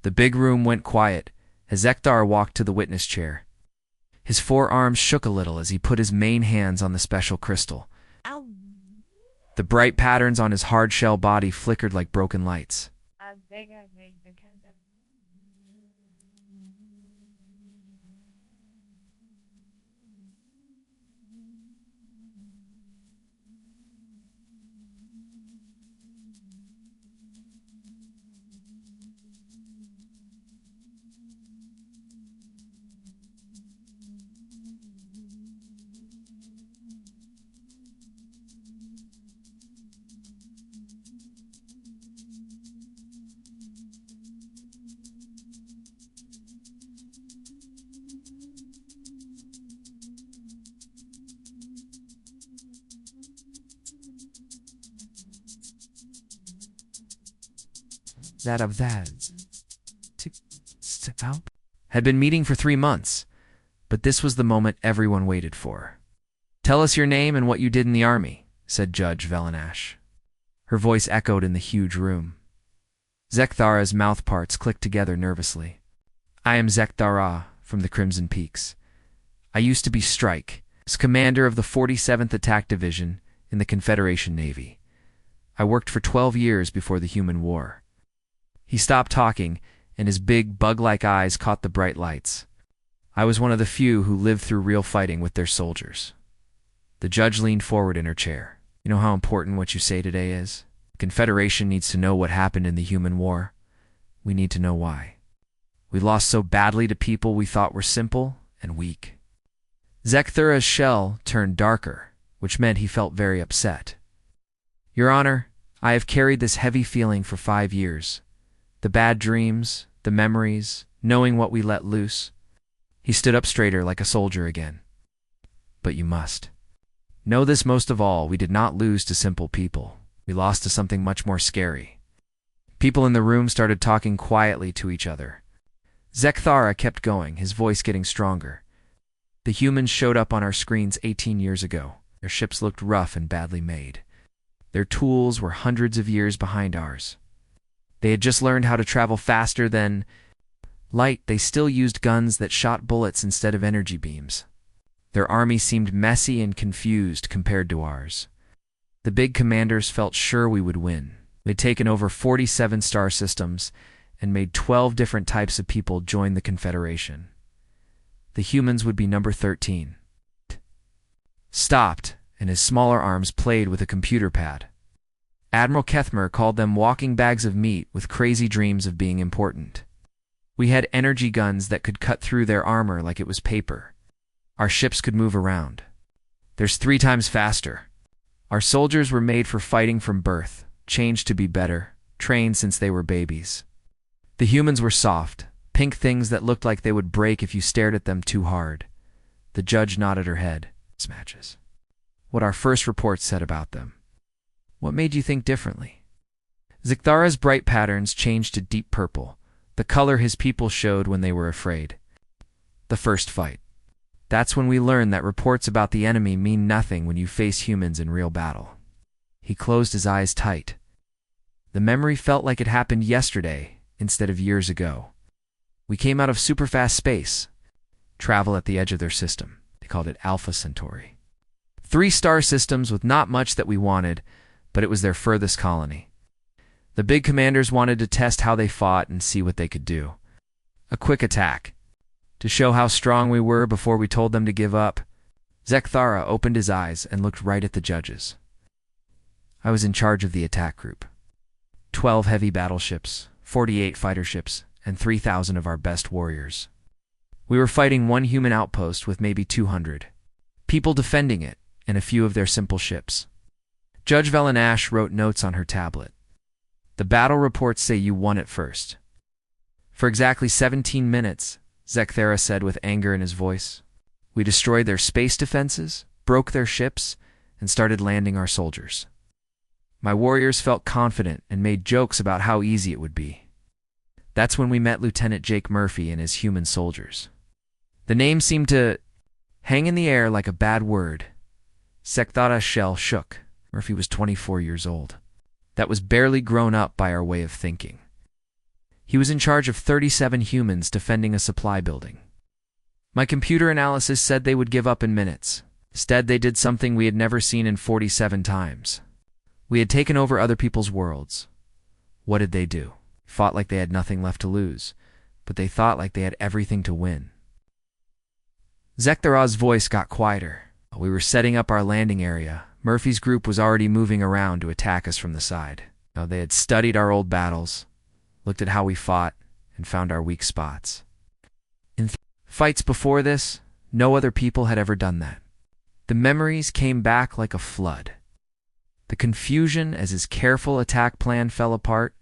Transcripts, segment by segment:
The big room went quiet as Zekthar walked to the witness chair. His forearms shook a little as he put his main hands on the special crystal. Ow. The bright patterns on his hard-shell body flickered like broken lights. Had been meeting for 3 months, but this was the moment everyone waited for. "Tell us your name and what you did in the army," said Judge Velanash. Her voice echoed in the huge room. Zekthara's mouth parts clicked together nervously. "I am Zekthara from the Crimson Peaks. I used to be Strike, as commander of the 47th Attack Division in the Confederation Navy. I worked for 12 years before the Human War." He stopped talking, and his big, bug-like eyes caught the bright lights. "I was one of the few who lived through real fighting with their soldiers." The judge leaned forward in her chair. "You know how important what you say today is? The Confederation needs to know what happened in the Human War. We need to know why. We lost so badly to people we thought were simple and weak." Zekthara's shell turned darker, which meant he felt very upset. "Your Honor, I have carried this heavy feeling for 5 years. The bad dreams, the memories, knowing what we let loose." He stood up straighter like a soldier again. "But you must know this most of all, we did not lose to simple people. We lost to something much more scary." People in the room started talking quietly to each other. Zekthara kept going, his voice getting stronger. "The humans showed up on our screens 18 years ago. Their ships looked rough and badly made. Their tools were hundreds of years behind ours. They had just learned how to travel faster than light. They still used guns that shot bullets instead of energy beams. Their army seemed messy and confused compared to ours. The big commanders felt sure we would win. They'd taken over 47 star systems and made 12 different types of people join the Confederation. The humans would be number 13. Stopped, and his smaller arms played with a computer pad. Admiral Kethmer called them walking bags of meat with crazy dreams of being important. We had energy guns that could cut through their armor like it was paper. Our ships could move around. There's 3 times faster. Our soldiers were made for fighting from birth, changed to be better, trained since they were babies. The humans were soft, pink things that looked like they would break if you stared at them too hard." The judge nodded her head. "Matches what our first report said about them." "What made you think differently?" Zekthara's bright patterns changed to deep purple, the color his people showed when they were afraid. "The first fight. That's when we learned that reports about the enemy mean nothing when you face humans in real battle." He closed his eyes tight. The memory felt like it happened yesterday instead of years ago. "We came out of superfast space, travel at the edge of their system. They called it Alpha Centauri. 3 star systems with not much that we wanted, but it was their furthest colony. The big commanders wanted to test how they fought and see what they could do. A quick attack, to show how strong we were before we told them to give up." Zekthara opened his eyes and looked right at the judges. "I was in charge of the attack group. 12 heavy battleships, 48 fighter ships, and 3,000 of our best warriors. We were fighting 1 human outpost with maybe 200 people defending it, and a few of their simple ships." Judge Velanash wrote notes on her tablet. "The battle reports say you won at first." "For exactly 17 minutes, Zekthara said with anger in his voice. "We destroyed their space defenses, broke their ships, and started landing our soldiers. My warriors felt confident and made jokes about how easy it would be. That's when we met Lieutenant Jake Murphy and his human soldiers." The name seemed to hang in the air like a bad word. Zekthara's shell shook. Murphy was 24 years old. That was barely grown up by our way of thinking. He was in charge of 37 humans defending a supply building. My computer analysis said they would give up in minutes. Instead, they did something we had never seen in 47 times. We had taken over other people's worlds. What did they do? Fought like they had nothing left to lose, but they thought like they had everything to win. Zekthara's voice got quieter. We were setting up our landing area. Murphy's group was already moving around to attack us from the side. They had studied our old battles, looked at how we fought, and found our weak spots. In fights before this, no other people had ever done that. The memories came back like a flood. The confusion as his careful attack plan fell apart.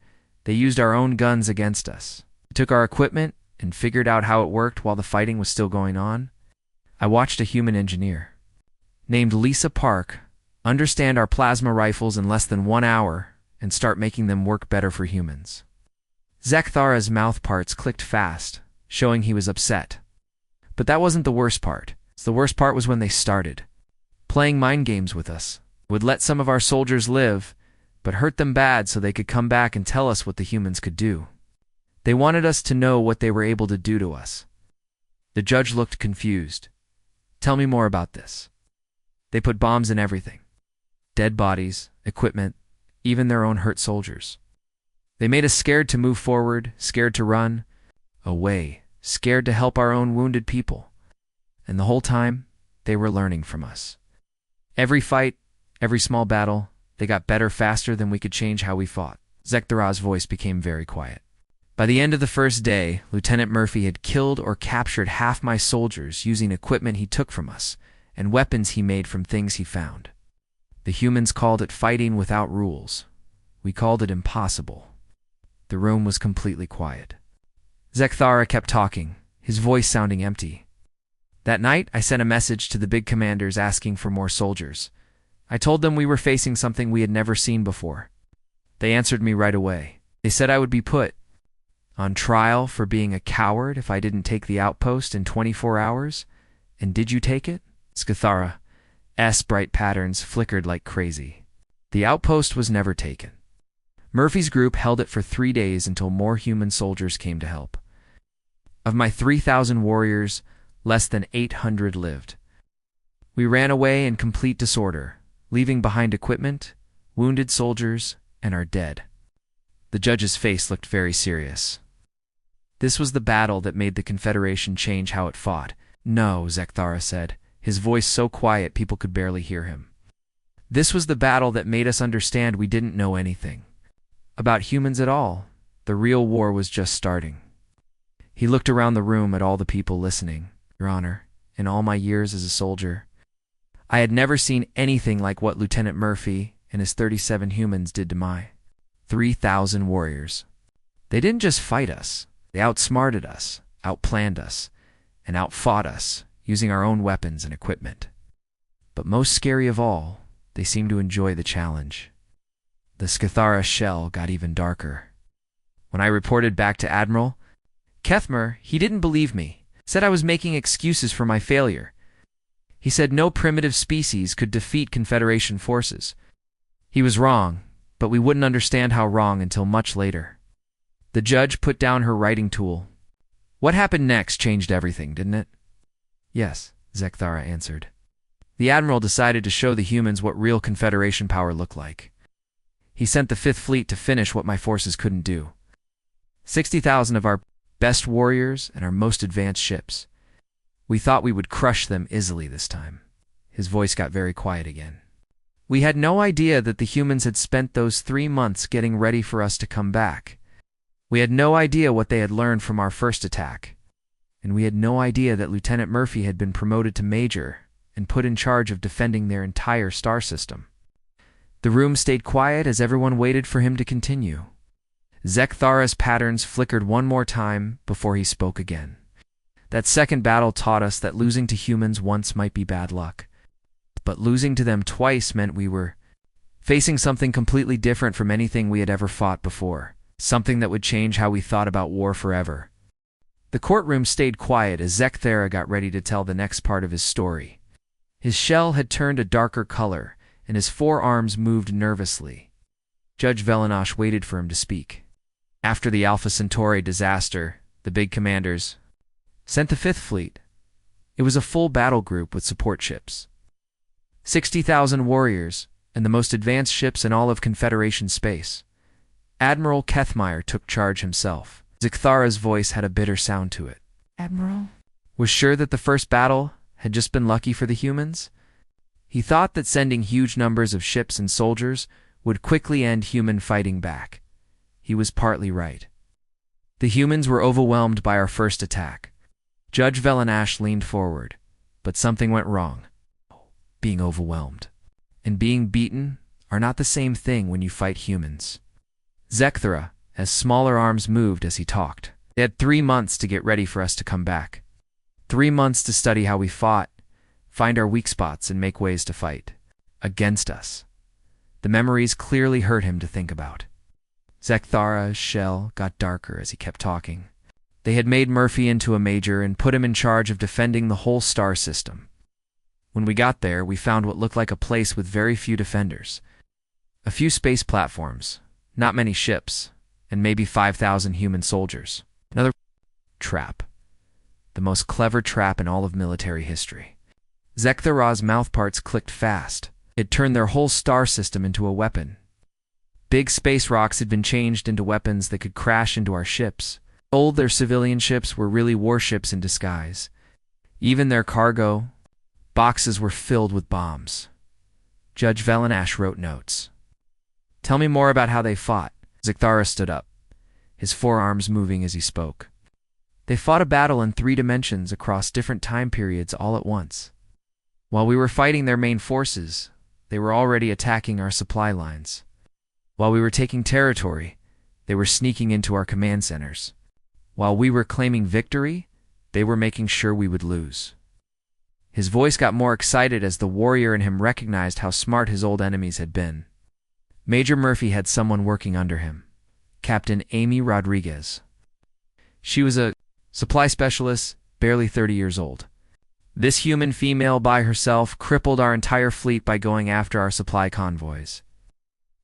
They used our own guns against us. They took our equipment and figured out how it worked while the fighting was still going on. I watched a human engineer named Lisa Park understand our plasma rifles in less than 1 hour and start making them work better for humans. Zekthara's mouth parts clicked fast, showing he was upset. But that wasn't the worst part. The worst part was when they started playing mind games with us. Would let some of our soldiers live, but hurt them bad so they could come back and tell us what the humans could do. They wanted us to know what they were able to do to us. The judge looked confused. Tell me more about this. They put bombs in everything. Dead bodies, equipment, even their own hurt soldiers. They made us scared to move forward, scared to run away, scared to help our own wounded people. And the whole time, they were learning from us. Every fight, every small battle, they got better faster than we could change how we fought. Zekthara's voice became very quiet. By the end of the first day, Lieutenant Murphy had killed or captured half my soldiers using equipment he took from us and weapons he made from things he found. The humans called it fighting without rules. We called it impossible. The room was completely quiet. Zekthara kept talking, his voice sounding empty. That night, I sent a message to the big commanders asking for more soldiers. I told them we were facing something we had never seen before. They answered me right away. They said I would be put on trial for being a coward if I didn't take the outpost in 24 hours. And did you take it? Zekthara's bright patterns flickered like crazy. The outpost was never taken. Murphy's group held it for 3 days until more human soldiers came to help. Of my 3,000 warriors, less than 800 lived. We ran away in complete disorder, leaving behind equipment, wounded soldiers, and our dead. The judge's face looked very serious. This was the battle that made the Confederation change how it fought. No, Zekthara said, his voice so quiet people could barely hear him. This was the battle that made us understand we didn't know anything about humans at all. The real war was just starting. He looked around the room at all the people listening. Your Honor, in all my years as a soldier, I had never seen anything like what Lieutenant Murphy and his 37 humans did to my 3,000 warriors. They didn't just fight us. They outsmarted us, outplanned us, and outfought us using our own weapons and equipment. But most scary of all, they seemed to enjoy the challenge. The Zekthara shell got even darker. When I reported back to Admiral Kethmer, he didn't believe me, said I was making excuses for my failure. He said no primitive species could defeat Confederation forces. He was wrong, but we wouldn't understand how wrong until much later. The judge put down her writing tool. What happened next changed everything, didn't it? Yes, Zekthara answered. The Admiral decided to show the humans what real Confederation power looked like. He sent the Fifth Fleet to finish what my forces couldn't do. 60,000 of our best warriors and our most advanced ships. We thought we would crush them easily this time. His voice got very quiet again. We had no idea that the humans had spent those 3 months getting ready for us to come back. We had no idea what they had learned from our first attack. And we had no idea that Lieutenant Murphy had been promoted to Major and put in charge of defending their entire star system. The room stayed quiet as everyone waited for him to continue. Zekthara's patterns flickered one more time before he spoke again. That second battle taught us that losing to humans once might be bad luck. But losing to them twice meant we were facing something completely different from anything we had ever fought before. Something that would change how we thought about war forever. The courtroom stayed quiet as Zekthara got ready to tell the next part of his story. His shell had turned a darker color, and his forearms moved nervously. Judge Velenosh waited for him to speak. After the Alpha Centauri disaster, the big commanders sent the Fifth Fleet. It was a full battle group with support ships. 60,000 warriors, and the most advanced ships in all of Confederation space. Admiral Kethmeyer took charge himself. Zikthara's voice had a bitter sound to it. Admiral? Was sure that the first battle had just been lucky for the humans? He thought that sending huge numbers of ships and soldiers would quickly end human fighting back. He was partly right. The humans were overwhelmed by our first attack. Judge Velenash leaned forward, but something went wrong. Being overwhelmed and being beaten are not the same thing when you fight humans. Zekthara, as smaller arms moved as he talked. They had 3 months to get ready for us to come back. 3 months to study how we fought, find our weak spots, and make ways to fight against us. The memories clearly hurt him to think about. Zekthara's shell got darker as he kept talking. They had made Murphy into a major and put him in charge of defending the whole star system. When we got there, we found what looked like a place with very few defenders. A few space platforms, not many ships, and maybe 5,000 human soldiers. Another trap. The most clever trap in all of military history. Zekthara's mouthparts clicked fast. It turned their whole star system into a weapon. Big space rocks had been changed into weapons that could crash into our ships. Their civilian ships were really warships in disguise. Even their cargo boxes were filled with bombs. Judge Velenash wrote notes. Tell me more about how they fought. Zekthara stood up, his forearms moving as he spoke. They fought a battle in 3 dimensions across different time periods all at once. While we were fighting their main forces, they were already attacking our supply lines. While we were taking territory, they were sneaking into our command centers. While we were claiming victory, they were making sure we would lose. His voice got more excited as the warrior in him recognized how smart his old enemies had been. Major Murphy had someone working under him, Captain Amy Rodriguez. She was a supply specialist, barely 30 years old. This human female by herself crippled our entire fleet by going after our supply convoys.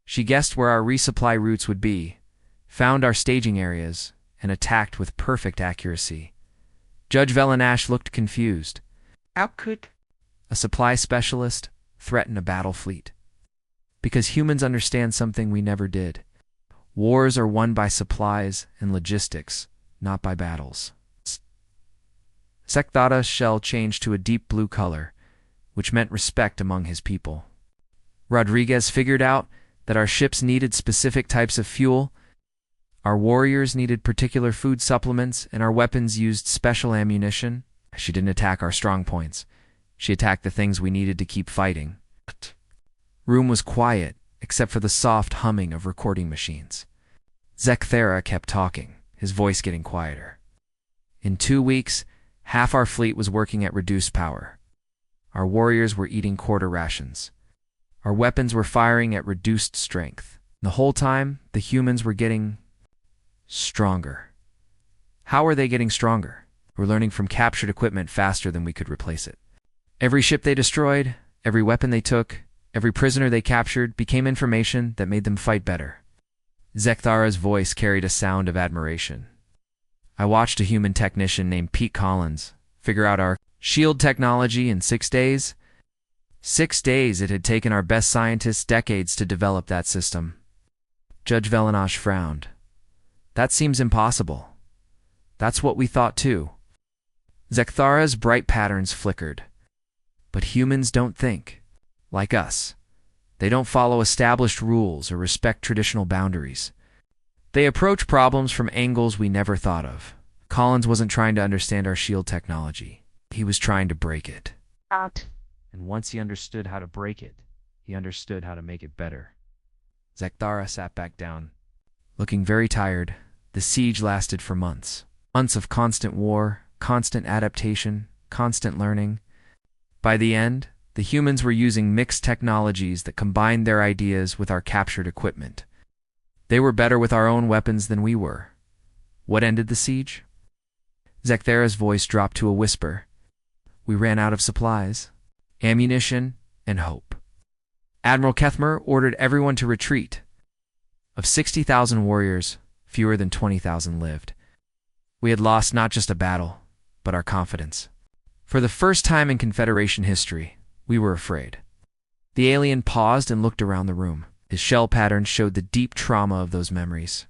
She guessed where our resupply routes would be, found our staging areas, and attacked with perfect accuracy. Judge Velenash looked confused. How could a supply specialist threaten a battle fleet? Because humans understand something we never did. Wars are won by supplies and logistics, not by battles. Zekthara's shell changed to a deep blue color, which meant respect among his people. Rodriguez figured out that our ships needed specific types of fuel, our warriors needed particular food supplements, and our weapons used special ammunition. She didn't attack our strong points. She attacked the things we needed to keep fighting. Room was quiet, except for the soft humming of recording machines. Zekthara kept talking, his voice getting quieter. In 2 weeks, half our fleet was working at reduced power. Our warriors were eating quarter rations. Our weapons were firing at reduced strength. The whole time, the humans were getting stronger. How are they getting stronger? We're learning from captured equipment faster than we could replace it. Every ship they destroyed, every weapon they took, every prisoner they captured became information that made them fight better. Zekthara's voice carried a sound of admiration. I watched a human technician named Pete Collins figure out our shield technology in 6 days. 6 days it had taken our best scientists decades to develop that system. Judge Velenash frowned. That seems impossible. That's what we thought too. Zekthara's bright patterns flickered. But humans don't think like us. They don't follow established rules or respect traditional boundaries. They approach problems from angles we never thought of. Collins wasn't trying to understand our shield technology. He was trying to break it. out? And once he understood how to break it, he understood how to make it better. Zekthara sat back down. Looking very tired, the siege lasted for months. Months of constant war, constant adaptation, constant learning. By the end, the humans were using mixed technologies that combined their ideas with our captured equipment. They were better with our own weapons than we were. What ended the siege? Zekthara's voice dropped to a whisper. We ran out of supplies, ammunition, and hope. Admiral Kethmer ordered everyone to retreat. Of 60,000 warriors, Fewer than 20,000 lived. We had lost not just a battle, but our confidence. For the first time in Confederation history, we were afraid. The alien paused and looked around the room. His shell pattern showed the deep trauma of those memories.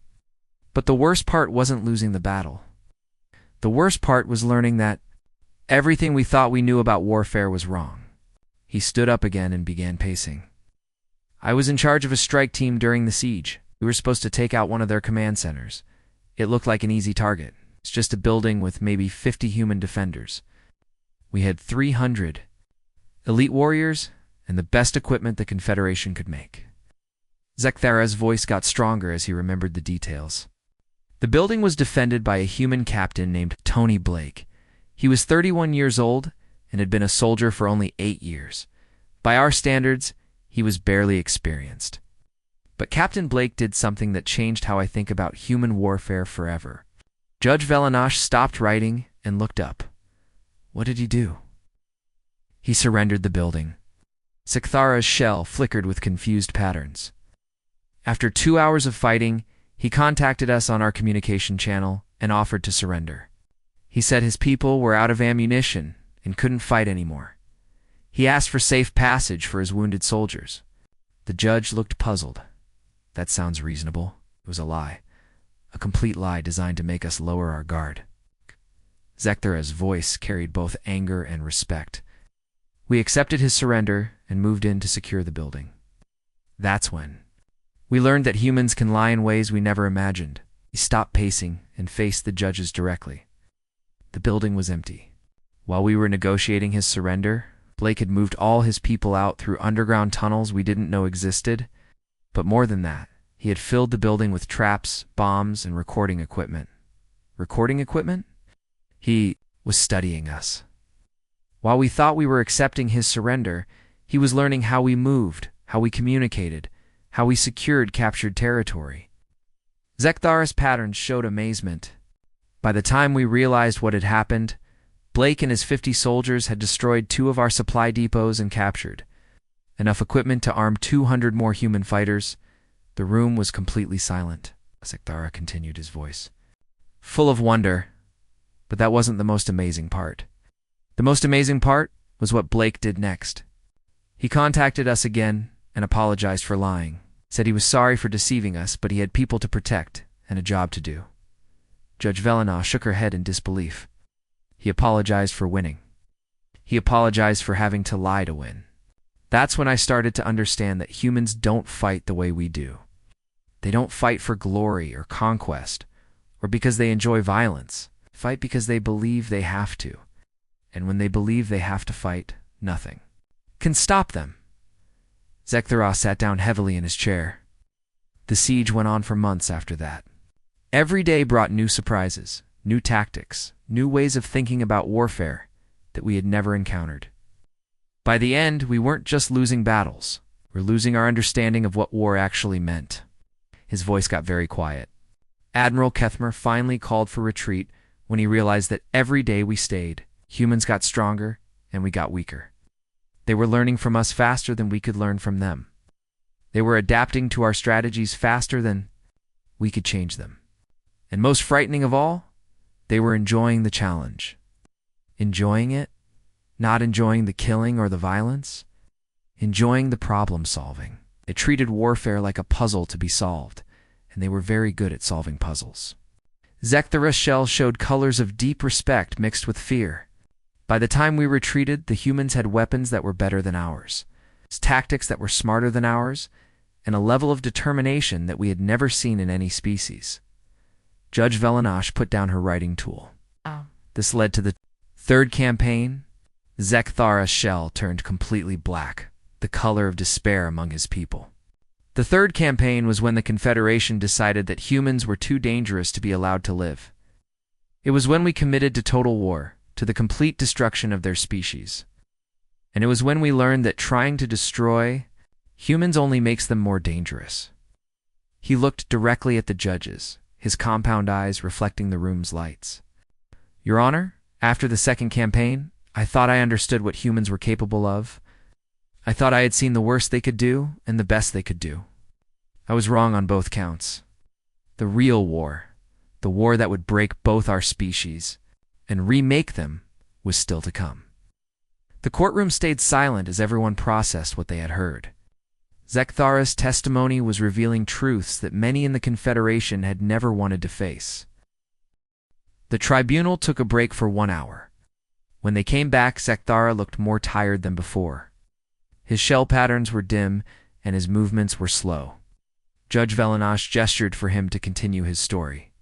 But the worst part wasn't losing the battle. The worst part was learning that everything we thought we knew about warfare was wrong. He stood up again and began pacing. I was in charge of a strike team during the siege. We were supposed to take out one of their command centers. It looked like an easy target. It's just a building with maybe 50 human defenders. We had 300 elite warriors and the best equipment the Confederation could make. Zekthara's voice got stronger as he remembered the details. The building was defended by a human captain named Tony Blake. He was 31 years old and had been a soldier for only 8 years. By our standards, he was barely experienced. But Captain Blake did something that changed how I think about human warfare forever. Judge Velanash stopped writing and looked up. What did he do? He surrendered the building. Zekthara's shell flickered with confused patterns. After 2 hours of fighting, he contacted us on our communication channel and offered to surrender. He said his people were out of ammunition and couldn't fight anymore. He asked for safe passage for his wounded soldiers. The judge looked puzzled. That sounds reasonable. It was a lie. A complete lie designed to make us lower our guard. Zekthara's voice carried both anger and respect. We accepted his surrender and moved in to secure the building. That's when we learned that humans can lie in ways we never imagined. He stopped pacing and faced the judges directly. The building was empty. While we were negotiating his surrender, Blake had moved all his people out through underground tunnels we didn't know existed. But more than that, he had filled the building with traps, bombs, and recording equipment. Recording equipment? He was studying us. While we thought we were accepting his surrender, he was learning how we moved, how we communicated, how we secured captured territory. Zekthara's patterns showed amazement. By the time we realized what had happened, Blake and his 50 soldiers had destroyed 2 of our supply depots and captured enough equipment to arm 200 more human fighters. The room was completely silent. Zekthara continued, his voice full of wonder. But that wasn't the most amazing part. The most amazing part was what Blake did next. He contacted us again and apologized for lying. Said he was sorry for deceiving us, but he had people to protect and a job to do. Judge Velana shook her head in disbelief. He apologized for winning. He apologized for having to lie to win. That's when I started to understand that humans don't fight the way we do. They don't fight for glory or conquest, or because they enjoy violence. They fight because they believe they have to. And when they believe they have to fight, nothing can stop them. Zekthara sat down heavily in his chair. The siege went on for months after that. Every day brought new surprises, new tactics, new ways of thinking about warfare that we had never encountered. By the end, we weren't just losing battles. We're losing our understanding of what war actually meant. His voice got very quiet. Admiral Kethmer finally called for retreat when he realized that every day we stayed, humans got stronger and we got weaker. They were learning from us faster than we could learn from them. They were adapting to our strategies faster than we could change them. And most frightening of all, they were enjoying the challenge. Enjoying it, not enjoying the killing or the violence, enjoying the problem solving. They treated warfare like a puzzle to be solved, and they were very good at solving puzzles. Zekthara's shell showed colors of deep respect mixed with fear. By the time we retreated, the humans had weapons that were better than ours, tactics that were smarter than ours, and a level of determination that we had never seen in any species. Judge Velanash put down her writing tool. This led to the third campaign. Zekthara's shell turned completely black, the color of despair among his people. The third campaign was when the Confederation decided that humans were too dangerous to be allowed to live. It was when we committed to total war, to the complete destruction of their species. And it was when we learned that trying to destroy humans only makes them more dangerous. He looked directly at the judges, his compound eyes reflecting the room's lights. Your Honor, after the second campaign, I thought I understood what humans were capable of. I thought I had seen the worst they could do and the best they could do. I was wrong on both counts. The real war, the war that would break both our species and remake them, was still to come. The courtroom stayed silent as everyone processed what they had heard. Zekthara's testimony was revealing truths that many in the Confederation had never wanted to face. The tribunal took a break for 1 hour. When they came back, Zekthara looked more tired than before. His shell patterns were dim, and his movements were slow. Judge Velanash gestured for him to continue his story.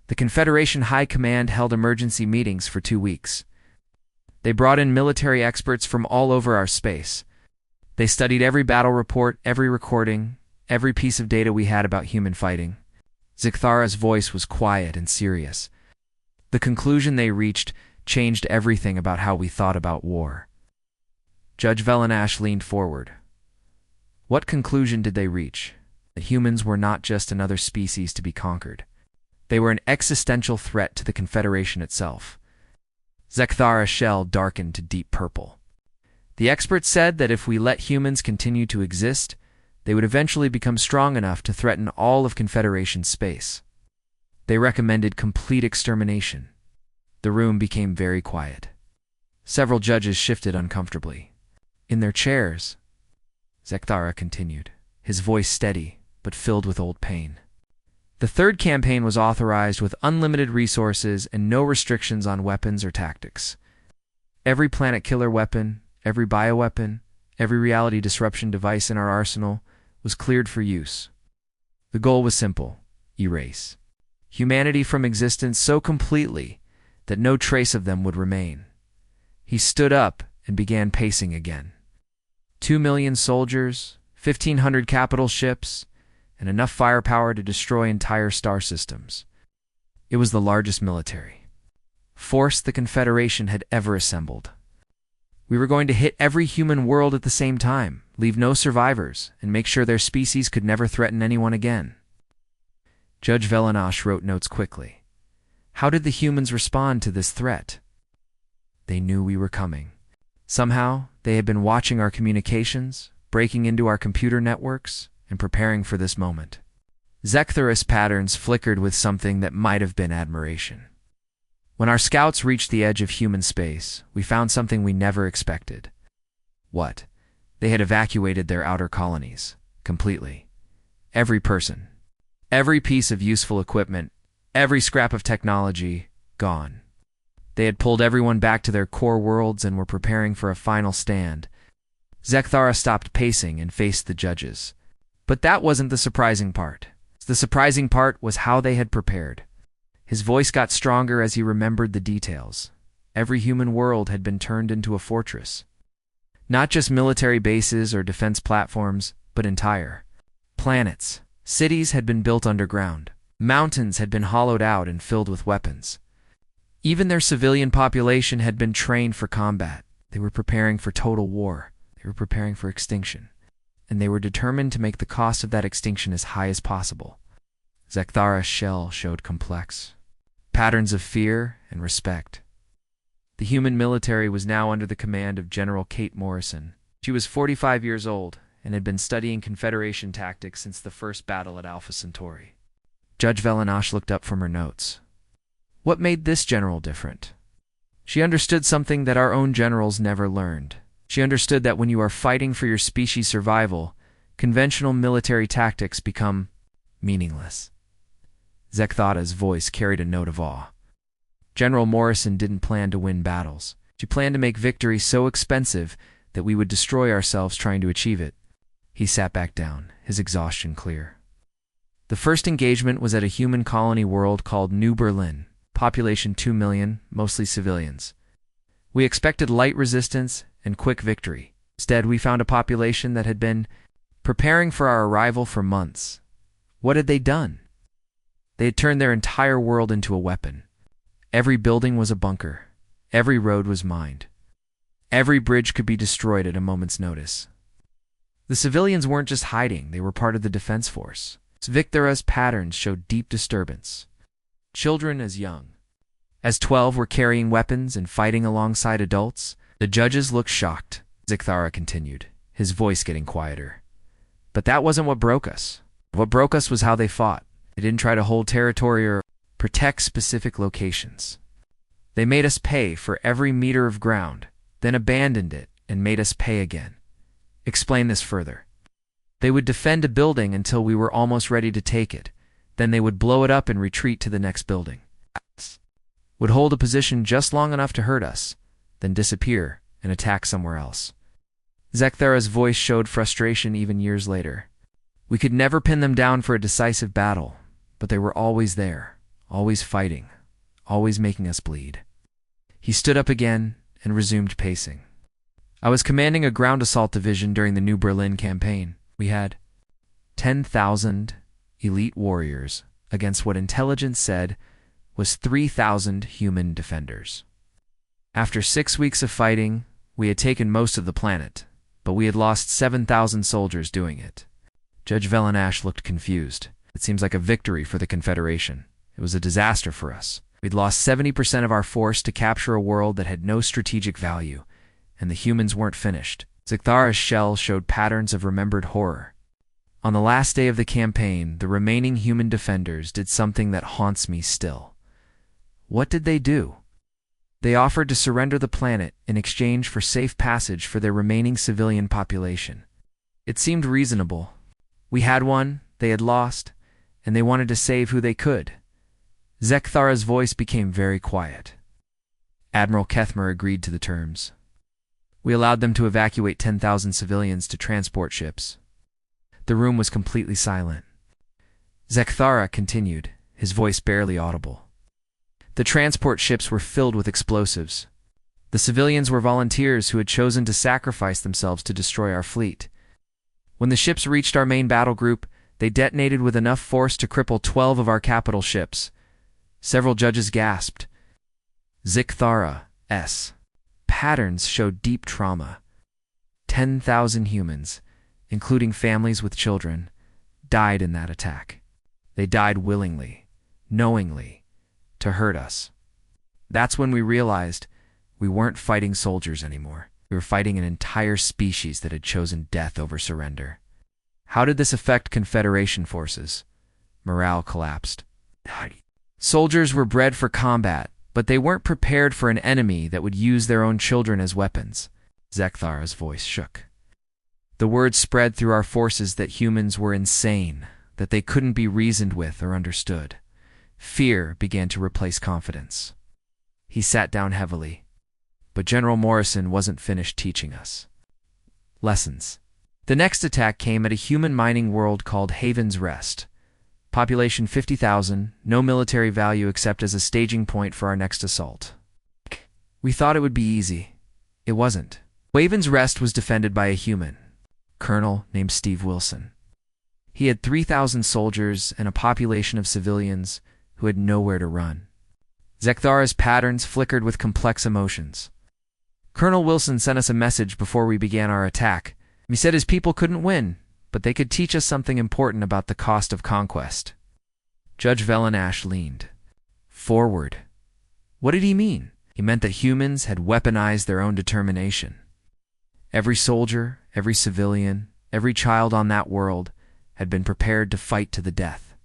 The Confederation High Command held emergency meetings for 2 weeks. They brought in military experts from all over our space. They studied every battle report, every recording, every piece of data we had about human fighting. Zekthara's voice was quiet and serious. The conclusion they reached changed everything about how we thought about war. Judge Velanash leaned forward. What conclusion did they reach? That humans were not just another species to be conquered. They were an existential threat to the Confederation itself. Zekthara's shell darkened to deep purple. The experts said that if we let humans continue to exist, they would eventually become strong enough to threaten all of Confederation space. They recommended complete extermination. The room became very quiet. Several judges shifted uncomfortably. In their chairs, Zekthara continued, his voice steady, but filled with old pain. The third campaign was authorized with unlimited resources and no restrictions on weapons or tactics. Every planet killer weapon, every bioweapon, every reality disruption device in our arsenal was cleared for use. The goal was simple: erase humanity from existence so completely that no trace of them would remain. He stood up and began pacing again. 2 million soldiers, 1,500 capital ships, and enough firepower to destroy entire star systems. It was the largest military force the Confederation had ever assembled. We were going to hit every human world at the same time, leave no survivors, and make sure their species could never threaten anyone again. Judge Velanash wrote notes quickly. How did the humans respond to this threat? They knew we were coming. Somehow, they had been watching our communications, breaking into our computer networks, and preparing for this moment. Zekthara's patterns flickered with something that might have been admiration. When our scouts reached the edge of human space, we found something we never expected. What? They had evacuated their outer colonies, completely. Every person, every piece of useful equipment, every scrap of technology, gone. They had pulled everyone back to their core worlds and were preparing for a final stand. Zekthara stopped pacing and faced the judges. But that wasn't the surprising part. The surprising part was how they had prepared. His voice got stronger as he remembered the details. Every human world had been turned into a fortress. Not just military bases or defense platforms, but entire planets. Cities had been built underground. Mountains had been hollowed out and filled with weapons. Even their civilian population had been trained for combat. They were preparing for total war. They were preparing for extinction. And they were determined to make the cost of that extinction as high as possible. Zekthara's shell showed complex patterns of fear and respect. The human military was now under the command of General Kate Morrison. She was 45 years old and had been studying Confederation tactics since the first battle at Alpha Centauri. Judge Velanash looked up from her notes. What made this general different? She understood something that our own generals never learned. She understood that when you are fighting for your species' survival, conventional military tactics become meaningless. Zekthara's voice carried a note of awe. General Morrison didn't plan to win battles. She planned to make victory so expensive that we would destroy ourselves trying to achieve it. He sat back down, his exhaustion clear. The first engagement was at a human colony world called New Berlin, population 2 million, mostly civilians. We expected light resistance and quick victory. Instead, we found a population that had been preparing for our arrival for months. What had they done? They had turned their entire world into a weapon. Every building was a bunker. Every road was mined. Every bridge could be destroyed at a moment's notice. The civilians weren't just hiding, they were part of the defense force. Zvicthera's patterns showed deep disturbance. Children as young as 12 were carrying weapons and fighting alongside adults. The judges looked shocked. Zvicthera continued, his voice getting quieter. But that wasn't what broke us. What broke us was how they fought. They didn't try to hold territory or protect specific locations. They made us pay for every meter of ground, then abandoned it and made us pay again. Explain this further. They would defend a building until we were almost ready to take it. Then they would blow it up and retreat to the next building. Would hold a position just long enough to hurt us, then disappear and attack somewhere else. Zvicthera's voice showed frustration even years later. We could never pin them down for a decisive battle, but they were always there, always fighting, always making us bleed. He stood up again and resumed pacing. I was commanding a ground assault division during the New Berlin campaign. We had 10,000 elite warriors against what intelligence said was 3,000 human defenders. After 6 weeks of fighting, we had taken most of the planet, but we had lost 7,000 soldiers doing it. Judge Velenash looked confused. It seems like a victory for the Confederation. It was a disaster for us. We'd lost 70% of our force to capture a world that had no strategic value, and the humans weren't finished. Zvicthera's shell showed patterns of remembered horror. On the last day of the campaign, the remaining human defenders did something that haunts me still. What did they do? They offered to surrender the planet in exchange for safe passage for their remaining civilian population. It seemed reasonable. We had one, they had lost, and they wanted to save who they could. Zvicthera's voice became very quiet. Admiral Kethmer agreed to the terms. We allowed them to evacuate 10,000 civilians to transport ships. The room was completely silent. Zvicthera continued, his voice barely audible. The transport ships were filled with explosives. The civilians were volunteers who had chosen to sacrifice themselves to destroy our fleet. When the ships reached our main battle group, they detonated with enough force to cripple 12 of our capital ships. Several judges gasped. Zvicthera's patterns showed deep trauma. 10,000 humans, including families with children, died in that attack. They died willingly, knowingly, to hurt us. That's when we realized we weren't fighting soldiers anymore. We were fighting an entire species that had chosen death over surrender. How did this affect Confederation forces? Morale collapsed. Soldiers were bred for combat, but they weren't prepared for an enemy that would use their own children as weapons. Zvicthera's voice shook. The word spread through our forces that humans were insane, that they couldn't be reasoned with or understood. Fear began to replace confidence. He sat down heavily. But General Morrison wasn't finished teaching us. Lessons. The next attack came at a human mining world called Haven's Rest. Population 50,000, no military value except as a staging point for our next assault. We thought it would be easy. It wasn't. Haven's Rest was defended by a human, colonel named Steve Wilson. He had 3,000 soldiers and a population of civilians who had nowhere to run. Zvicthera's patterns flickered with complex emotions. Colonel Wilson sent us a message before we began our attack. He said his people couldn't win, but they could teach us something important about the cost of conquest. Judge Velenash leaned forward. What did he mean? He meant that humans had weaponized their own determination. Every soldier, every civilian, every child on that world had been prepared to fight to the death.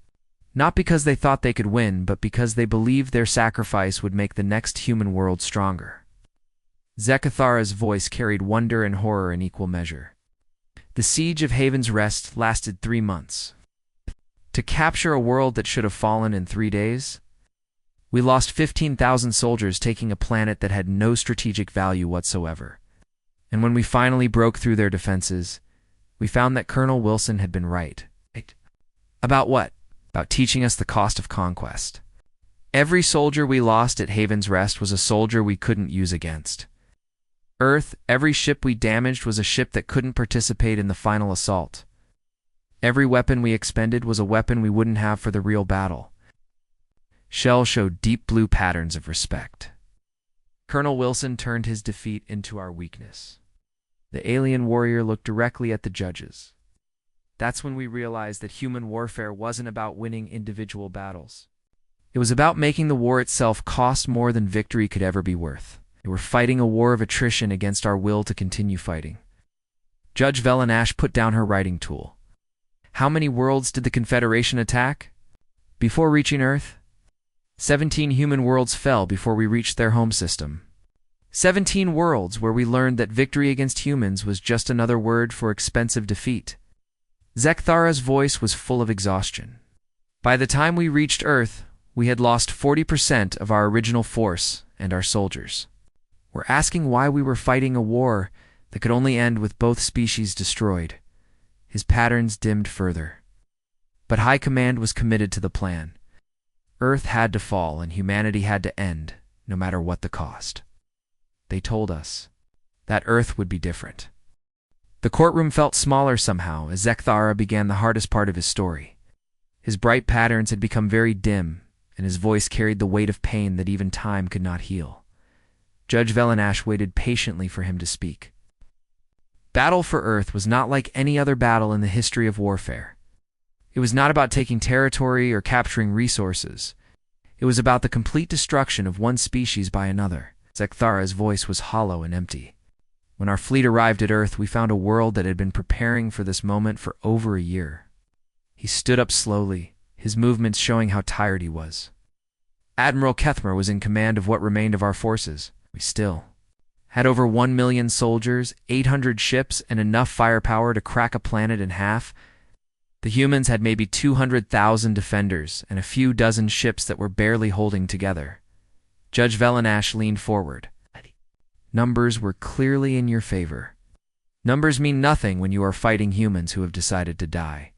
Not because they thought they could win, but because they believed their sacrifice would make the next human world stronger. Zvicthera's voice carried wonder and horror in equal measure. The siege of Haven's Rest lasted 3 months. To capture a world that should have fallen in 3 days, we lost 15,000 soldiers taking a planet that had no strategic value whatsoever. And when we finally broke through their defenses, we found that Colonel Wilson had been right. About what? About teaching us the cost of conquest. Every soldier we lost at Haven's Rest was a soldier we couldn't use against Earth. Every ship we damaged was a ship that couldn't participate in the final assault. Every weapon we expended was a weapon we wouldn't have for the real battle. Shell showed deep blue patterns of respect. Colonel Wilson turned his defeat into our weakness. The alien warrior looked directly at the judges. That's when we realized that human warfare wasn't about winning individual battles. It was about making the war itself cost more than victory could ever be worth. We were fighting a war of attrition against our will to continue fighting. Judge Velenash put down her writing tool. How many worlds did the Confederation attack? Before reaching Earth? 17 human worlds fell before we reached their home system. 17 worlds where we learned that victory against humans was just another word for expensive defeat. Zekthara's voice was full of exhaustion. By the time we reached Earth, we had lost 40% of our original force and our soldiers. We're asking why we were fighting a war that could only end with both species destroyed. His patterns dimmed further. But High Command was committed to the plan. Earth had to fall and humanity had to end, no matter what the cost. They told us that Earth would be different. The courtroom felt smaller somehow as Zekthara began the hardest part of his story. His bright patterns had become very dim, and his voice carried the weight of pain that even time could not heal. Judge Velenash waited patiently for him to speak. Battle for Earth was not like any other battle in the history of warfare. It was not about taking territory or capturing resources. It was about the complete destruction of one species by another. Zekthara's voice was hollow and empty. When our fleet arrived at Earth, we found a world that had been preparing for this moment for over a year. He stood up slowly, his movements showing how tired he was. Admiral Kethmer was in command of what remained of our forces. We still had over 1 million soldiers, 800 ships, and enough firepower to crack a planet in half. The humans had maybe 200,000 defenders and a few dozen ships that were barely holding together. Judge Velenash leaned forward. Numbers were clearly in your favor. Numbers mean nothing when you are fighting humans who have decided to die.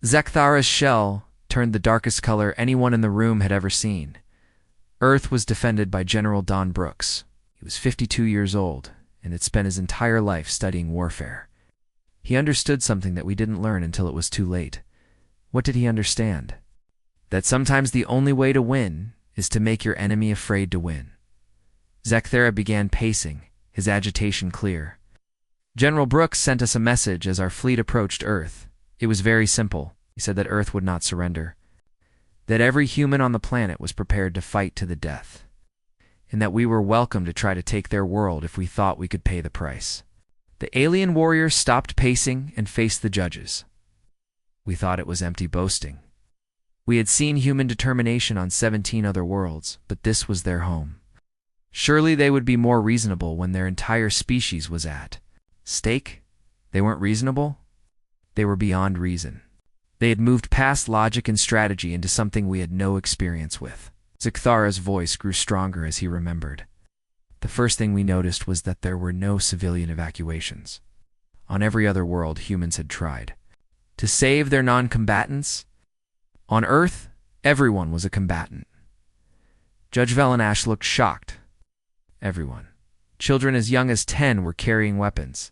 Zekthara's shell turned the darkest color anyone in the room had ever seen. Earth was defended by General Don Brooks. He was 52 years old and had spent his entire life studying warfare. He understood something that we didn't learn until it was too late. What did he understand? That sometimes the only way to win is to make your enemy afraid to win. Zekthara began pacing, his agitation clear. General Brooks sent us a message as our fleet approached Earth. It was very simple. He said that Earth would not surrender, that every human on the planet was prepared to fight to the death, and that we were welcome to try to take their world if we thought we could pay the price. The alien warrior stopped pacing and faced the judges. We thought it was empty boasting. We had seen human determination on 17 other worlds, but this was their home. Surely they would be more reasonable when their entire species was at stake? They weren't reasonable? They were beyond reason. They had moved past logic and strategy into something we had no experience with. Zekthara's voice grew stronger as he remembered. The first thing we noticed was that there were no civilian evacuations. On every other world, humans had tried to save their non-combatants. On Earth, everyone was a combatant. Judge Velenash looked shocked. Everyone. Children as young as 10 were carrying weapons.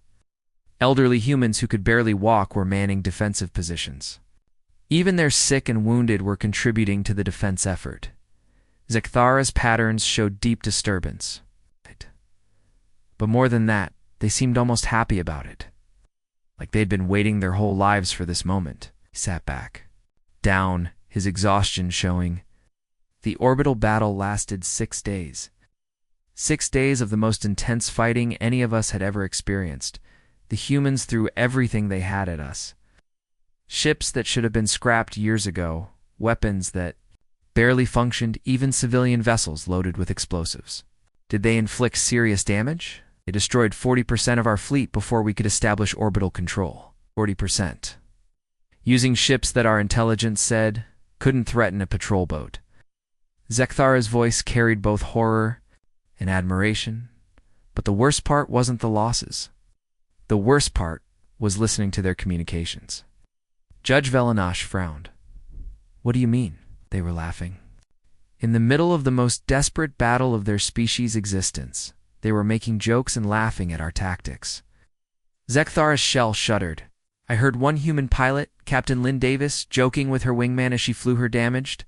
Elderly humans who could barely walk were manning defensive positions. Even their sick and wounded were contributing to the defense effort. Zekthara's patterns showed deep disturbance. But more than that, they seemed almost happy about it. Like they'd been waiting their whole lives for this moment. He sat back, down, his exhaustion showing. The orbital battle lasted 6 days. 6 days of the most intense fighting any of us had ever experienced. The humans threw everything they had at us. Ships that should have been scrapped years ago, weapons that barely functioned, even civilian vessels loaded with explosives. Did they inflict serious damage? They destroyed 40% of our fleet before we could establish orbital control. 40%. Using ships that our intelligence said couldn't threaten a patrol boat. Zekthara's voice carried both horror and admiration, but the worst part wasn't the losses. The worst part was listening to their communications. Judge Velanash frowned. "What do you mean?" They were laughing. In the middle of the most desperate battle of their species' existence, they were making jokes and laughing at our tactics. Zekthara's shell shuddered. I heard one human pilot, Captain Lynn Davis, joking with her wingman as she flew her damaged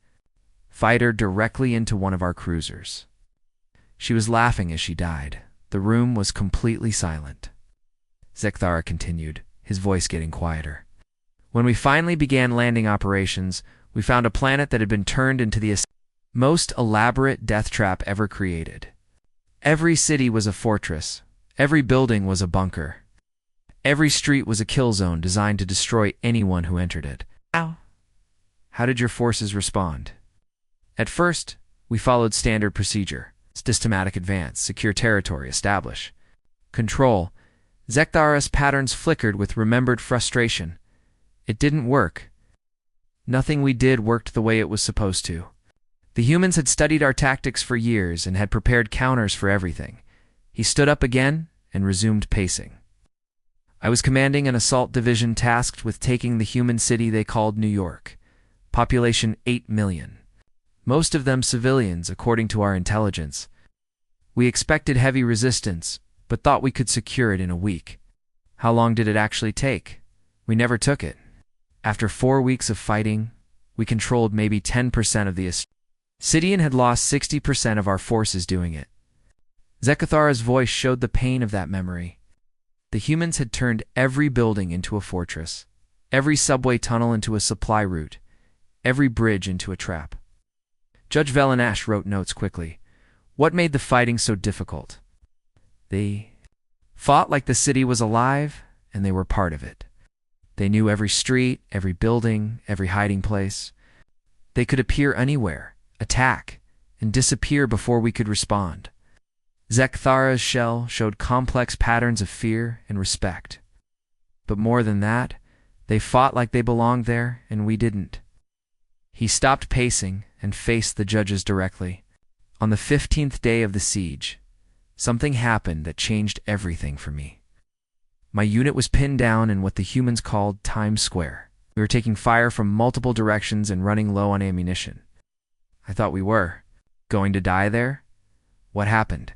fighter directly into one of our cruisers. She was laughing as she died. The room was completely silent. Zekthara continued, his voice getting quieter. When we finally began landing operations, we found a planet that had been turned into the most elaborate death trap ever created. Every city was a fortress. Every building was a bunker. Every street was a kill zone designed to destroy anyone who entered it. Ow. How did your forces respond? At first, we followed standard procedure. Systematic advance, secure territory, establish. Control. Zekthara's patterns flickered with remembered frustration. It didn't work. Nothing we did worked the way it was supposed to. The humans had studied our tactics for years and had prepared counters for everything. He stood up again and resumed pacing. I was commanding an assault division tasked with taking the human city they called New York. Population 8 million. Most of them civilians, according to our intelligence. We expected heavy resistance, but thought we could secure it in a week. How long did it actually take? We never took it. After 4 weeks of fighting, we controlled maybe 10% of the city and had lost 60% of our forces doing it. Zekthara's voice showed the pain of that memory. The humans had turned every building into a fortress, every subway tunnel into a supply route, every bridge into a trap. Judge Velanash wrote notes quickly. What made the fighting so difficult? They fought like the city was alive, and they were part of it. They knew every street, every building, every hiding place. They could appear anywhere, attack, and disappear before we could respond. Zekthara's shell showed complex patterns of fear and respect. But more than that, they fought like they belonged there, and we didn't. He stopped pacing and faced the judges directly. On the 15th day of the siege, something happened that changed everything for me. My unit was pinned down in what the humans called Times Square. We were taking fire from multiple directions and running low on ammunition. I thought we were going to die there. What happened?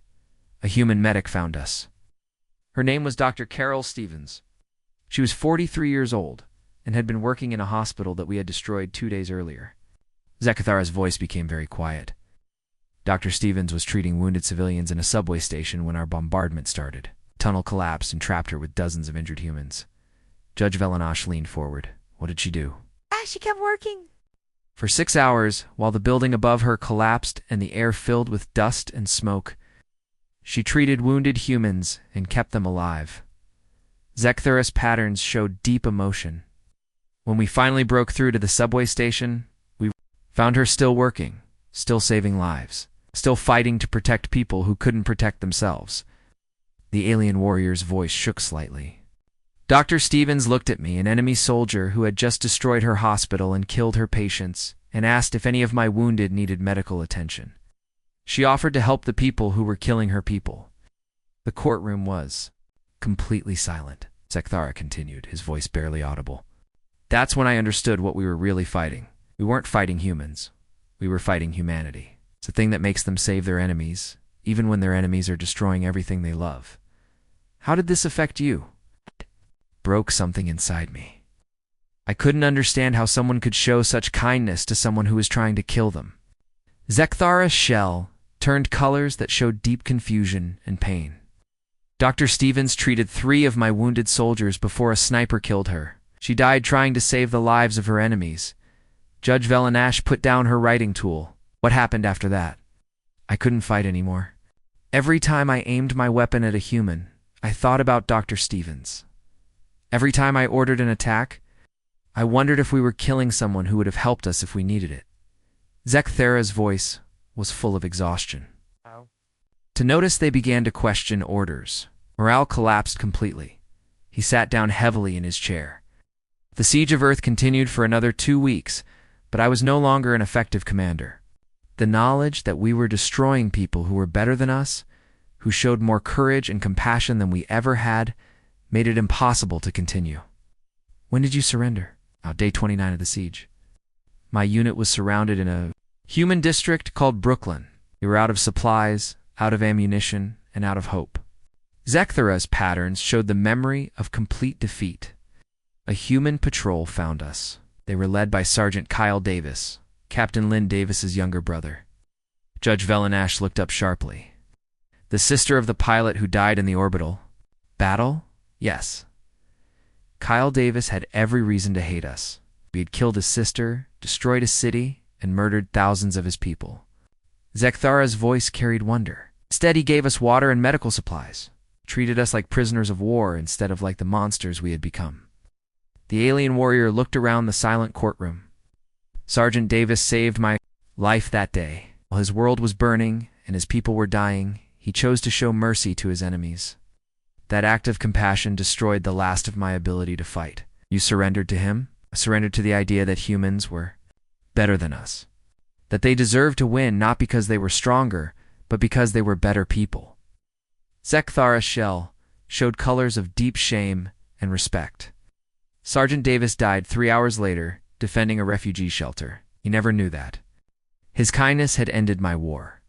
A human medic found us. Her name was Dr. Carol Stevens. She was 43 years old and had been working in a hospital that we had destroyed 2 days earlier. Zekthara's voice became very quiet. Dr. Stevens was treating wounded civilians in a subway station when our bombardment started. The tunnel collapsed and trapped her with dozens of injured humans. Judge Velanash leaned forward. What did she do? She kept working. For 6 hours, while the building above her collapsed and the air filled with dust and smoke, she treated wounded humans and kept them alive. Zekthara's patterns showed deep emotion. When we finally broke through to the subway station, we found her still working, still saving lives, still fighting to protect people who couldn't protect themselves. The alien warrior's voice shook slightly. Dr. Stevens looked at me, an enemy soldier who had just destroyed her hospital and killed her patients, and asked if any of my wounded needed medical attention. She offered to help the people who were killing her people. The courtroom was completely silent. Zekthara continued, his voice barely audible. That's when I understood what we were really fighting. We weren't fighting humans. We were fighting humanity. It's the thing that makes them save their enemies, even when their enemies are destroying everything they love. How did this affect you? It broke something inside me. I couldn't understand how someone could show such kindness to someone who was trying to kill them. Zekthara's shell turned colors that showed deep confusion and pain. Dr. Stevens treated 3 of my wounded soldiers before a sniper killed her. She died trying to save the lives of her enemies. Judge Velanash put down her writing tool. What happened after that? I couldn't fight anymore. Every time I aimed my weapon at a human, I thought about Dr. Stevens. Every time I ordered an attack, I wondered if we were killing someone who would have helped us if we needed it. Zekthara's voice was full of exhaustion. To notice they began to question orders. Morale collapsed completely. He sat down heavily in his chair. The siege of Earth continued for another 2 weeks, but I was no longer an effective commander. The knowledge that we were destroying people who were better than us, who showed more courage and compassion than we ever had, made it impossible to continue. When did you surrender? Day 29 of the siege. My unit was surrounded in a human district called Brooklyn. We were out of supplies, out of ammunition, and out of hope. Zekthara's patterns showed the memory of complete defeat. A human patrol found us. They were led by Sergeant Kyle Davis, Captain Lynn Davis's younger brother. Judge Velanash looked up sharply. The sister of the pilot who died in the orbital battle? Yes. Kyle Davis had every reason to hate us. We had killed his sister, destroyed a city, and murdered thousands of his people. Zekthara's voice carried wonder. Instead, he gave us water and medical supplies, treated us like prisoners of war instead of like the monsters we had become. The alien warrior looked around the silent courtroom. Sergeant Davis saved my life that day. While his world was burning and his people were dying, he chose to show mercy to his enemies. That act of compassion destroyed the last of my ability to fight. You surrendered to him? I surrendered to the idea that humans were better than us. That they deserved to win not because they were stronger, but because they were better people. Zekthara's shell showed colors of deep shame and respect. Sergeant Davis died 3 hours later, defending a refugee shelter. He never knew that. His kindness had ended my war.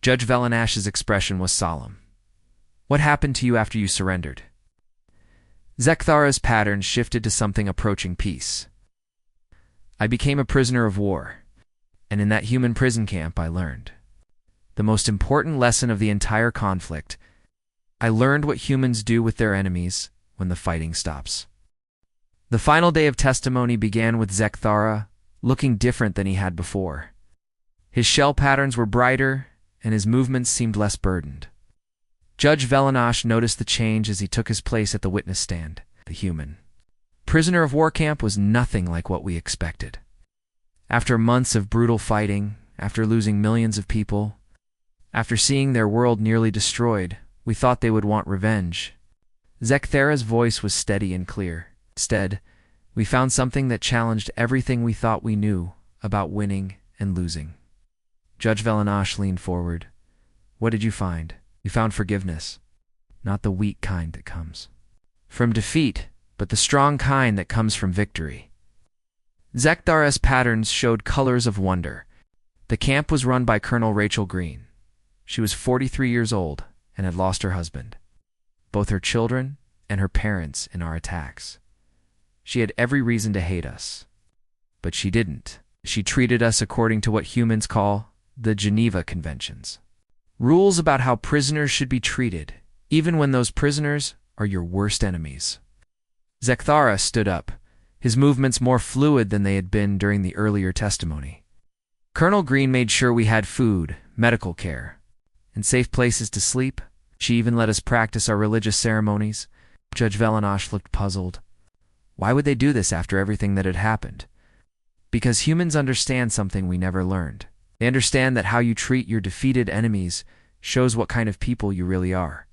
Judge Velanash's expression was solemn. What happened to you after you surrendered? Zekthara's pattern shifted to something approaching peace. I became a prisoner of war, and in that human prison camp I learned the most important lesson of the entire conflict. I learned what humans do with their enemies when the fighting stops. The final day of testimony began with Zekthara looking different than he had before. His shell patterns were brighter, and his movements seemed less burdened. Judge Velanash noticed the change as he took his place at the witness stand. The human prisoner of war camp was nothing like what we expected. After months of brutal fighting, after losing millions of people, after seeing their world nearly destroyed, we thought they would want revenge. Zekthara's voice was steady and clear. Instead, we found something that challenged everything we thought we knew about winning and losing. Judge Velanash leaned forward. What did you find? You found forgiveness, not the weak kind that comes from defeat, but the strong kind that comes from victory. Zekthara's patterns showed colors of wonder. The camp was run by Colonel Rachel Green. She was 43 years old and had lost her husband, both her children and her parents in our attacks. She had every reason to hate us, but she didn't. She treated us according to what humans call the Geneva Conventions. Rules about how prisoners should be treated, even when those prisoners are your worst enemies. Zekthara stood up, his movements more fluid than they had been during the earlier testimony. Colonel Green made sure we had food, medical care, and safe places to sleep. She even let us practice our religious ceremonies. Judge Velanash looked puzzled. Why would they do this after everything that had happened? Because humans understand something we never learned. They understand that how you treat your defeated enemies shows what kind of people you really are.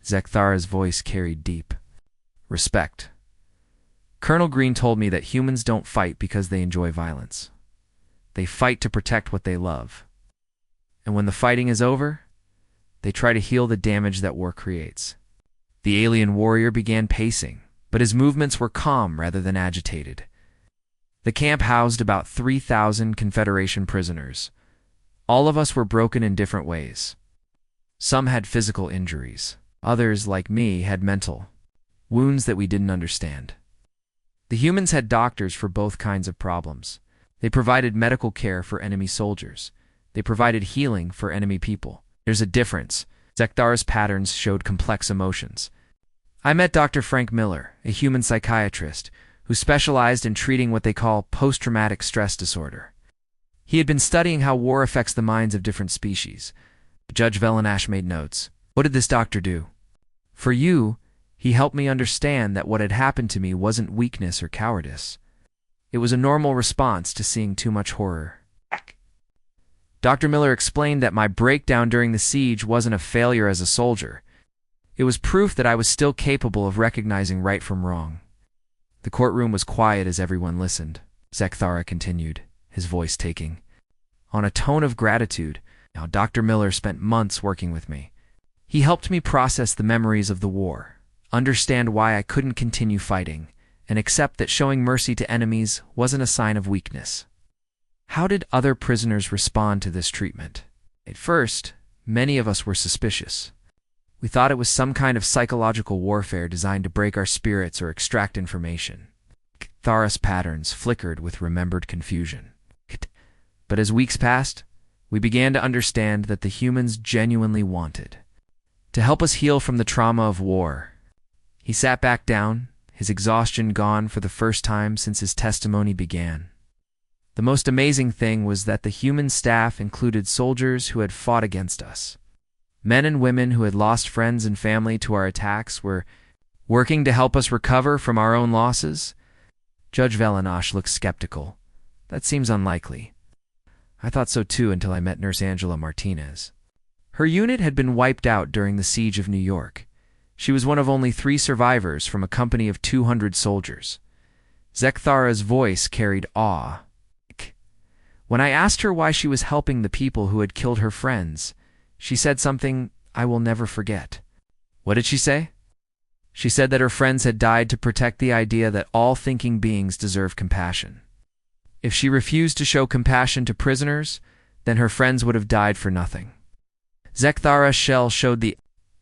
Zekthara's voice carried deep respect. Colonel Green told me that humans don't fight because they enjoy violence. They fight to protect what they love. And when the fighting is over, they try to heal the damage that war creates. The alien warrior began pacing, but his movements were calm rather than agitated. The camp housed about 3,000 Confederation prisoners. All of us were broken in different ways. Some had physical injuries. Others, like me, had mental wounds that we didn't understand. The humans had doctors for both kinds of problems. They provided medical care for enemy soldiers. They provided healing for enemy people. There's a difference. Zekthara's patterns showed complex emotions. I met Dr. Frank Miller, a human psychiatrist, who specialized in treating what they call post-traumatic stress disorder. He had been studying how war affects the minds of different species. Judge Velanash made notes. What did this doctor do? For you, he helped me understand that what had happened to me wasn't weakness or cowardice. It was a normal response to seeing too much horror. Dr. Miller explained that my breakdown during the siege wasn't a failure as a soldier. It was proof that I was still capable of recognizing right from wrong. The courtroom was quiet as everyone listened. Zekthara continued, his voice taking on a tone of gratitude. Now, Dr. Miller spent months working with me. He helped me process the memories of the war. understand why I couldn't continue fighting, and accept that showing mercy to enemies wasn't a sign of weakness. How did other prisoners respond to this treatment? At first, many of us were suspicious. We thought it was some kind of psychological warfare designed to break our spirits or extract information. Thar's patterns flickered with remembered confusion. But as weeks passed, we began to understand that the humans genuinely wanted to help us heal from the trauma of war. He sat back down, his exhaustion gone for the first time since his testimony began. The most amazing thing was that the human staff included soldiers who had fought against us. Men and women who had lost friends and family to our attacks were working to help us recover from our own losses. Judge Velanash looked skeptical. That seems unlikely. I thought so too until I met Nurse Angela Martinez. Her unit had been wiped out during the siege of New York. She was one of only 3 survivors from a company of 200 soldiers. Zekthara's voice carried awe. When I asked her why she was helping the people who had killed her friends, she said something I will never forget. What did she say? She said that her friends had died to protect the idea that all thinking beings deserve compassion. If she refused to show compassion to prisoners, then her friends would have died for nothing. Zekthara's shell showed the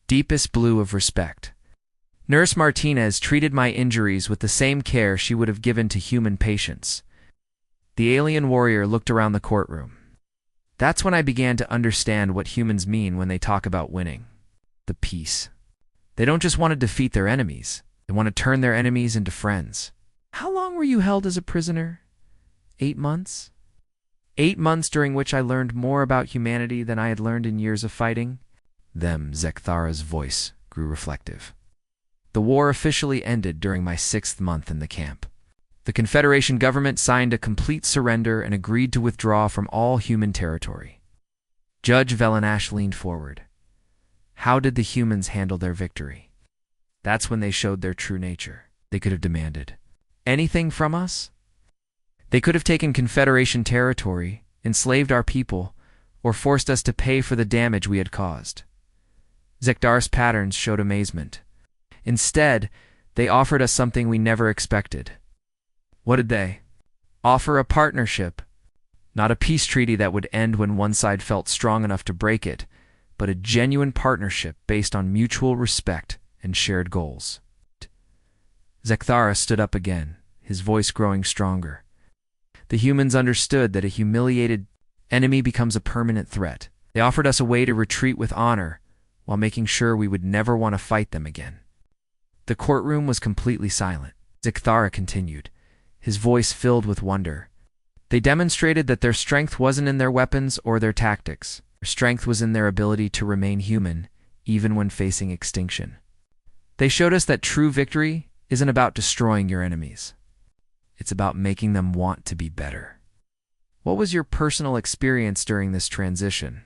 deepest blue of respect. Nurse Martinez treated my injuries with the same care she would have given to human patients. The alien warrior looked around the courtroom. That's when I began to understand what humans mean when they talk about winning. The peace. They don't just want to defeat their enemies. They want to turn their enemies into friends. How long were you held as a prisoner? 8 months? 8 months during which I learned more about humanity than I had learned in years of fighting. Zekthara's voice grew reflective. The war officially ended during my 6th month in the camp. The Confederation government signed a complete surrender and agreed to withdraw from all human territory. Judge Velanash leaned forward. How did the humans handle their victory? That's when they showed their true nature. They could have demanded anything from us. They could have taken Confederation territory, enslaved our people, or forced us to pay for the damage we had caused. Zekdar's patterns showed amazement. Instead, they offered us something we never expected. What did they offer? A partnership. Not a peace treaty that would end when one side felt strong enough to break it, but a genuine partnership based on mutual respect and shared goals. Zekthara stood up again, his voice growing stronger. The humans understood that a humiliated enemy becomes a permanent threat. They offered us a way to retreat with honor, while making sure we would never want to fight them again. The courtroom was completely silent. Zekthara continued, his voice filled with wonder. They demonstrated that their strength wasn't in their weapons or their tactics. Their strength was in their ability to remain human, even when facing extinction. They showed us that true victory isn't about destroying your enemies. It's about making them want to be better. What was your personal experience during this transition?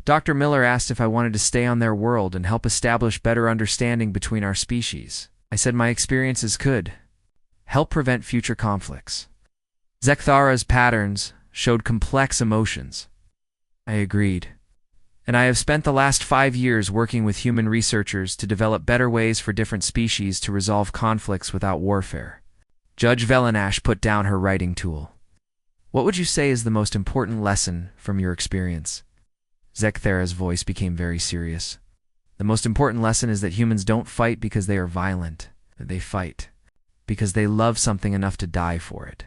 Dr. Miller asked if I wanted to stay on their world and help establish better understanding between our species. I said my experiences could help prevent future conflicts. Zekthara's patterns showed complex emotions. I agreed. And I have spent the last 5 years working with human researchers to develop better ways for different species to resolve conflicts without warfare. Judge Velanash put down her writing tool. What would you say is the most important lesson from your experience? Zekthara's voice became very serious. The most important lesson is that humans don't fight because they are violent. They fight because they love something enough to die for it.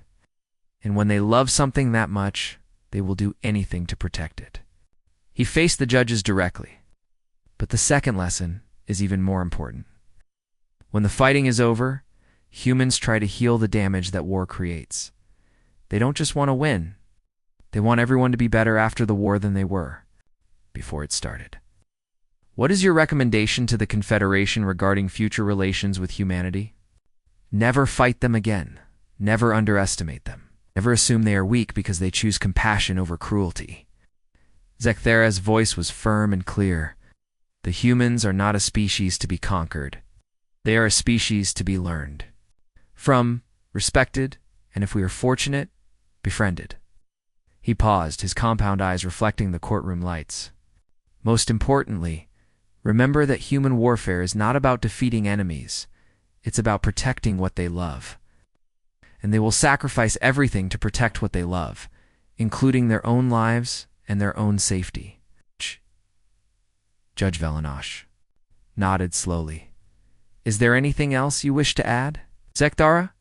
And when they love something that much, they will do anything to protect it. He faced the judges directly. But the second lesson is even more important. When the fighting is over, humans try to heal the damage that war creates. They don't just want to win. They want everyone to be better after the war than they were before it started. What is your recommendation to the Confederation regarding future relations with humanity? Never fight them again. Never underestimate them. Never assume they are weak because they choose compassion over cruelty. Zekthara's voice was firm and clear. The humans are not a species to be conquered. They are a species to be learned from, respected, and if we are fortunate, befriended. He paused, his compound eyes reflecting the courtroom lights. Most importantly, Remember that human warfare is not about defeating enemies. It's about protecting what they love. And they will sacrifice everything to protect what they love, including their own lives and their own safety. Judge Velanash nodded slowly. Is there anything else you wish to add, Zekthara?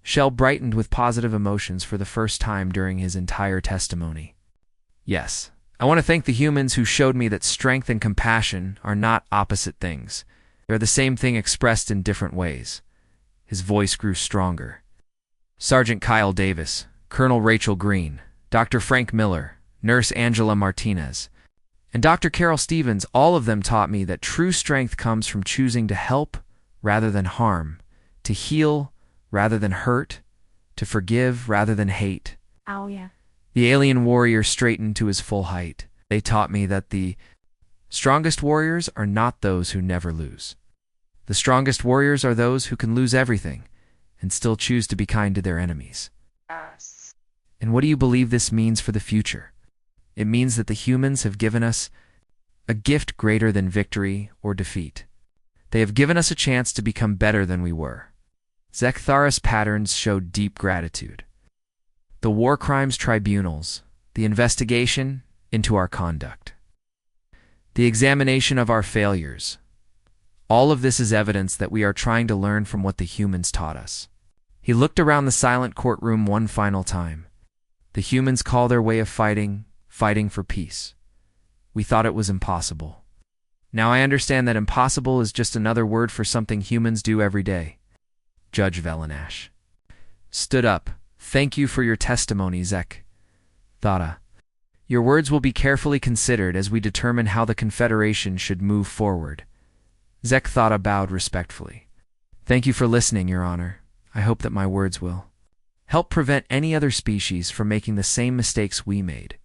Shell brightened with positive emotions for the first time during his entire testimony. Yes, I want to thank the humans who showed me that strength and compassion are not opposite things. They're the same thing expressed in different ways. His voice grew stronger. Sergeant Kyle Davis, Colonel Rachel Green, Dr. Frank Miller, Nurse Angela Martinez, and Dr. Carol Stevens, all of them taught me that true strength comes from choosing to help rather than harm, to heal rather than hurt, to forgive rather than hate. Oh, yeah. The alien warrior straightened to his full height. They taught me that the strongest warriors are not those who never lose. The strongest warriors are those who can lose everything and still choose to be kind to their enemies. Yes. And what do you believe this means for the future? It means that the humans have given us a gift greater than victory or defeat. They have given us a chance to become better than we were. Zekthara's patterns showed deep gratitude. The war crimes tribunals, the investigation into our conduct, the examination of our failures. All of this is evidence that we are trying to learn from what the humans taught us. He looked around the silent courtroom one final time. The humans call their way of fighting for peace. We thought it was impossible. Now I understand that impossible is just another word for something humans do every day. Judge Velanash stood up. Thank you for your testimony, Zek. Thada. Your words will be carefully considered as we determine how the Confederation should move forward. Zek Thada bowed respectfully. Thank you for listening, Your Honor. I hope that my words will help prevent any other species from making the same mistakes we made.